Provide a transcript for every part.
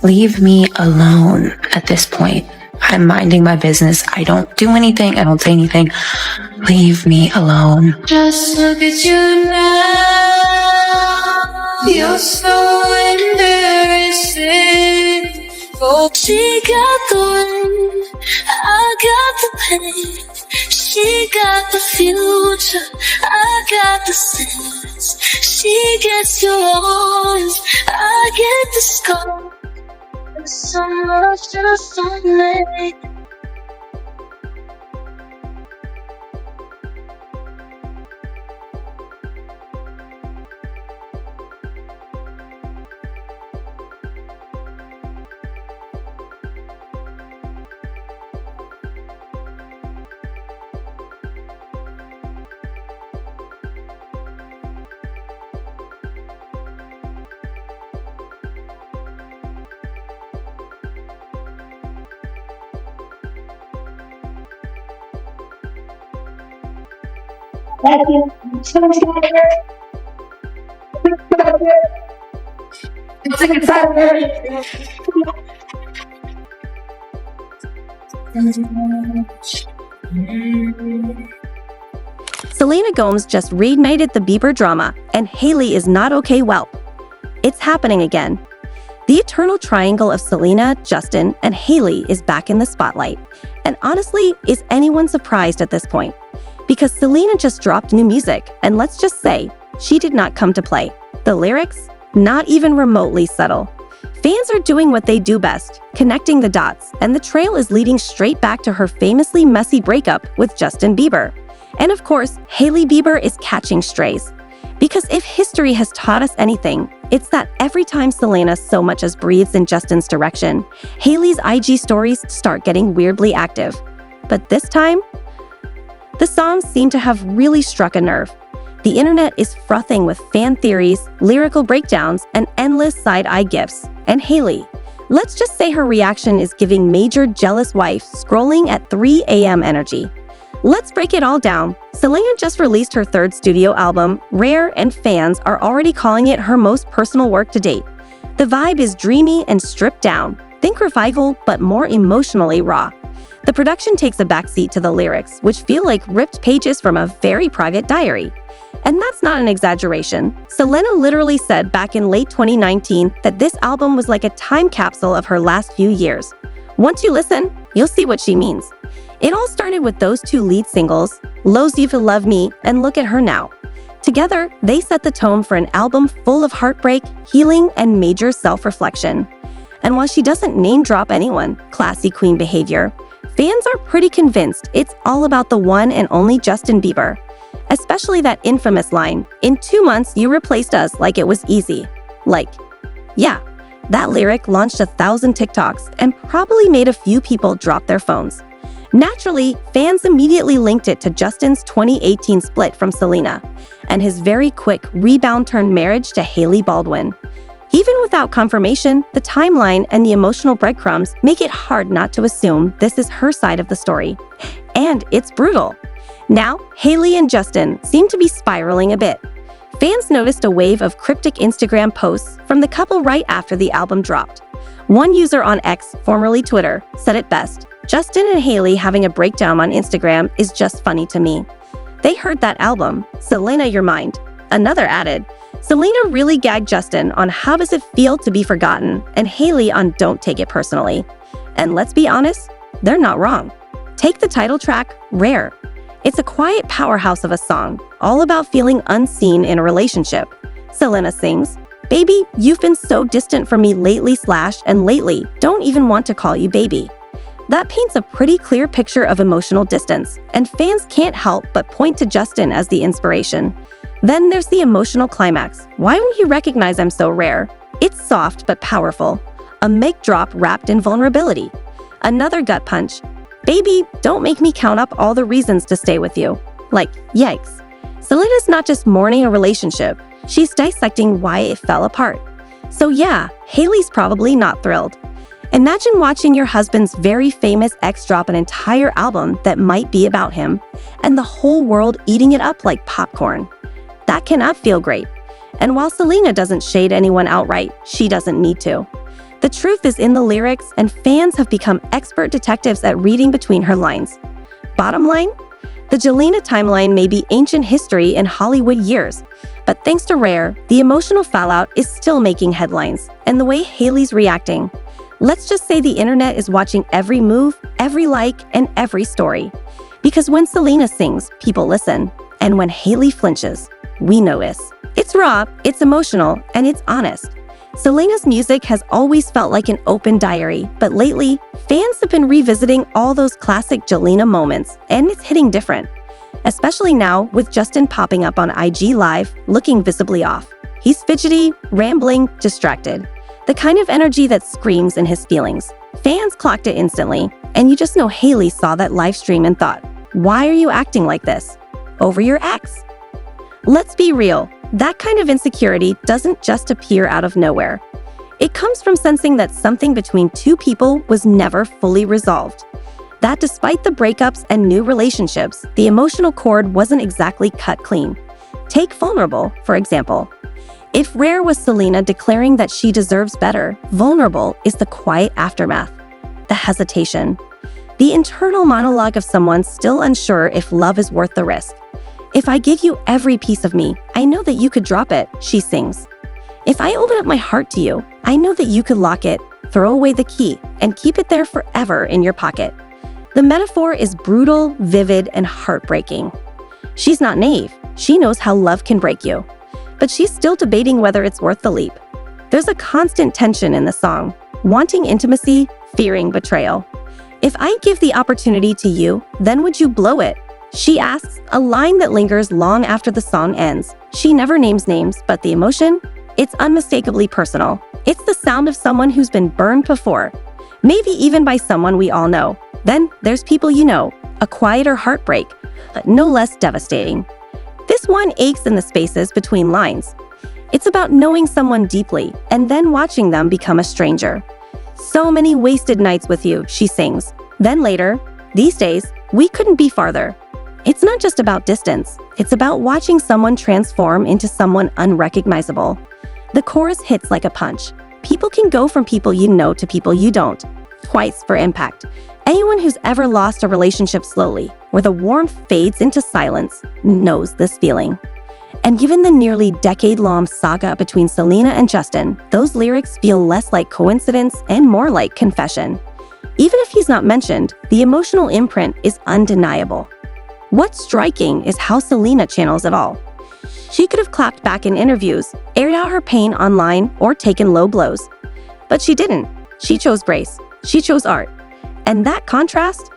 leave me alone at this point. I'm minding my business. I don't do anything. I don't say anything. Leave me alone. Just look at you now. You're so embarrassing. Oh, she got the wind, I got the pain. She got the future, I got the sense. She gets yours, I get the score. There's so much just on me. Selena Gomez just reignited the Bieber drama, and Hailey is not okay well. It's happening again. The eternal triangle of Selena, Justin, and Hailey is back in the spotlight. And honestly, is anyone surprised at this point? Because Selena just dropped new music, and let's just say, she did not come to play. The lyrics? Not even remotely subtle. Fans are doing what they do best, connecting the dots, and the trail is leading straight back to her famously messy breakup with Justin Bieber. And of course, Hailey Bieber is catching strays. Because if history has taught us anything, it's that every time Selena so much as breathes in Justin's direction, Hailey's IG stories start getting weirdly active. But this time, the songs seem to have really struck a nerve. The internet is frothing with fan theories, lyrical breakdowns, and endless side-eye gifs. And Hailey, let's just say her reaction is giving major jealous wife scrolling at 3 a.m. energy. Let's break it all down. Selena just released her third studio album, Rare, and fans are already calling it her most personal work to date. The vibe is dreamy and stripped down. Think revival, but more emotionally raw. The production takes a backseat to the lyrics, which feel like ripped pages from a very private diary. And that's not an exaggeration. Selena literally said back in late 2019 that this album was like a time capsule of her last few years. Once you listen, you'll see what she means. It all started with those two lead singles, Lose You to Love Me and Look at Her Now. Together, they set the tone for an album full of heartbreak, healing, and major self-reflection. And while she doesn't name-drop anyone, classy queen behavior, fans are pretty convinced it's all about the one and only Justin Bieber. Especially that infamous line, "In 2 months, you replaced us like it was easy." Like, yeah, that lyric launched 1,000 TikToks and probably made a few people drop their phones. Naturally, fans immediately linked it to Justin's 2018 split from Selena and his very quick rebound-turned marriage to Hailey Baldwin. Even without confirmation, the timeline and the emotional breadcrumbs make it hard not to assume this is her side of the story. And it's brutal. Now, Hailey and Justin seem to be spiraling a bit. Fans noticed a wave of cryptic Instagram posts from the couple right after the album dropped. One user on X, formerly Twitter, said it best: "Justin and Hailey having a breakdown on Instagram is just funny to me. They heard that album, Selena Your Mind." Another added, "Selena really gagged Justin on how does it feel to be forgotten, and Hailey on don't take it personally." And let's be honest, they're not wrong. Take the title track, Rare. It's a quiet powerhouse of a song, all about feeling unseen in a relationship. Selena sings, "Baby, you've been so distant from me lately / and lately, don't even want to call you baby." That paints a pretty clear picture of emotional distance, and fans can't help but point to Justin as the inspiration. Then there's the emotional climax. Why won't you recognize I'm so rare? It's soft but powerful. A mic drop wrapped in vulnerability. Another gut punch. "Baby, don't make me count up all the reasons to stay with you." Like, yikes. Selena's not just mourning a relationship, she's dissecting why it fell apart. So yeah, Hailey's probably not thrilled. Imagine watching your husband's very famous ex drop an entire album that might be about him, and the whole world eating it up like popcorn. That cannot feel great. And while Selena doesn't shade anyone outright, she doesn't need to. The truth is in the lyrics, and fans have become expert detectives at reading between her lines. Bottom line? The Selena timeline may be ancient history in Hollywood years, but thanks to Rare, the emotional fallout is still making headlines, and the way Hailey's reacting. Let's just say the internet is watching every move, every like, and every story. Because when Selena sings, people listen, and when Hailey flinches, we notice. It's raw, it's emotional, and it's honest. Selena's music has always felt like an open diary, but lately, fans have been revisiting all those classic Selena moments, and it's hitting different. Especially now, with Justin popping up on IG Live, looking visibly off. He's fidgety, rambling, distracted. The kind of energy that screams in his feelings. Fans clocked it instantly, and you just know Hailey saw that live stream and thought, why are you acting like this? Over your ex? Let's be real. That kind of insecurity doesn't just appear out of nowhere. It comes from sensing that something between two people was never fully resolved. That despite the breakups and new relationships, the emotional cord wasn't exactly cut clean. Take Vulnerable, for example. If Rare was Selena declaring that she deserves better, Vulnerable is the quiet aftermath, the hesitation, the internal monologue of someone still unsure if love is worth the risk. If I give you every piece of me, I know that you could drop it, she sings. If I open up my heart to you, I know that you could lock it, throw away the key, and keep it there forever in your pocket. The metaphor is brutal, vivid, and heartbreaking. She's not naive. She knows how love can break you. But she's still debating whether it's worth the leap. There's a constant tension in the song, wanting intimacy, fearing betrayal. If I give the opportunity to you, then would you blow it? She asks, a line that lingers long after the song ends. She never names names, but the emotion? It's unmistakably personal. It's the sound of someone who's been burned before, maybe even by someone we all know. Then there's People You Know, a quieter heartbreak, but no less devastating. This one aches in the spaces between lines. It's about knowing someone deeply and then watching them become a stranger. So many wasted nights with you, she sings. Then later, these days, we couldn't be farther. It's not just about distance. It's about watching someone transform into someone unrecognizable. The chorus hits like a punch. People can go from people you know to people you don't. Twice for impact. Anyone who's ever lost a relationship slowly, where the warmth fades into silence, knows this feeling. And given the nearly decade-long saga between Selena and Justin, those lyrics feel less like coincidence and more like confession. Even if he's not mentioned, the emotional imprint is undeniable. What's striking is how Selena channels it all. She could have clapped back in interviews, aired out her pain online, or taken low blows. But she didn't. She chose grace. She chose art. And that contrast?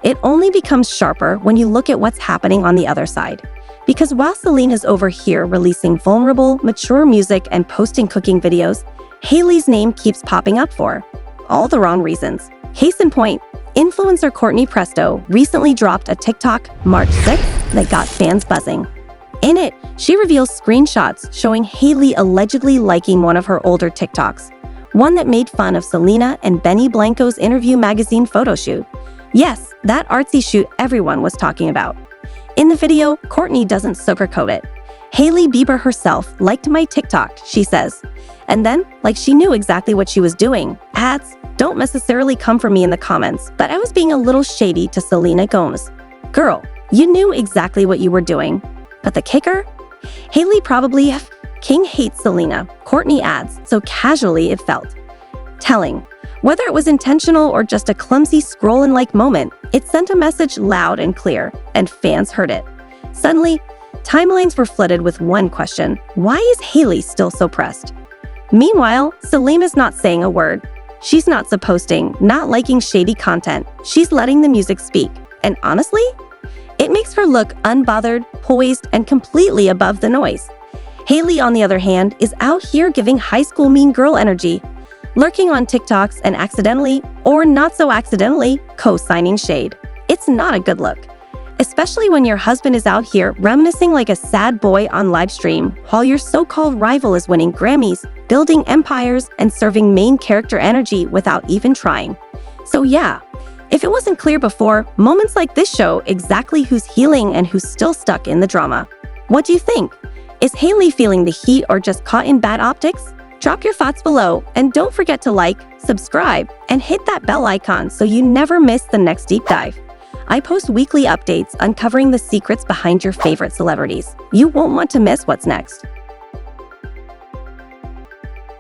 It only becomes sharper when you look at what's happening on the other side. Because while Selena's over here releasing vulnerable, mature music and posting cooking videos, Hailey's name keeps popping up for all the wrong reasons. Case in point, influencer Courtney Presto recently dropped a TikTok March 6th that got fans buzzing. In it, she reveals screenshots showing Hailey allegedly liking one of her older TikToks, one that made fun of Selena and Benny Blanco's Interview magazine photo shoot. Yes, that artsy shoot everyone was talking about. In the video, Courtney doesn't sugarcoat it. Hailey Bieber herself liked my TikTok, she says. And then, like she knew exactly what she was doing, adds, don't necessarily come for me in the comments, but I was being a little shady to Selena Gomez. Girl, you knew exactly what you were doing. But the kicker? Hailey probably King hates Selena, Courtney adds, so casually it felt. Telling. Whether it was intentional or just a clumsy scrollin'-like moment, it sent a message loud and clear, and fans heard it. Suddenly, timelines were flooded with one question: why is Hailey still so pressed? Meanwhile, Selena's not saying a word. She's not supposting, not liking shady content. She's letting the music speak. And honestly, it makes her look unbothered, poised, and completely above the noise. Hailey, on the other hand, is out here giving high school mean girl energy, lurking on TikToks and accidentally, or not so accidentally, co-signing shade. It's not a good look. Especially when your husband is out here reminiscing like a sad boy on live stream, while your so-called rival is winning Grammys, building empires, and serving main character energy without even trying. So yeah, if it wasn't clear before, moments like this show exactly who's healing and who's still stuck in the drama. What do you think? Is Hailey feeling the heat or just caught in bad optics? Drop your thoughts below, and don't forget to like, subscribe, and hit that bell icon so you never miss the next deep dive. I post weekly updates uncovering the secrets behind your favorite celebrities. You won't want to miss what's next.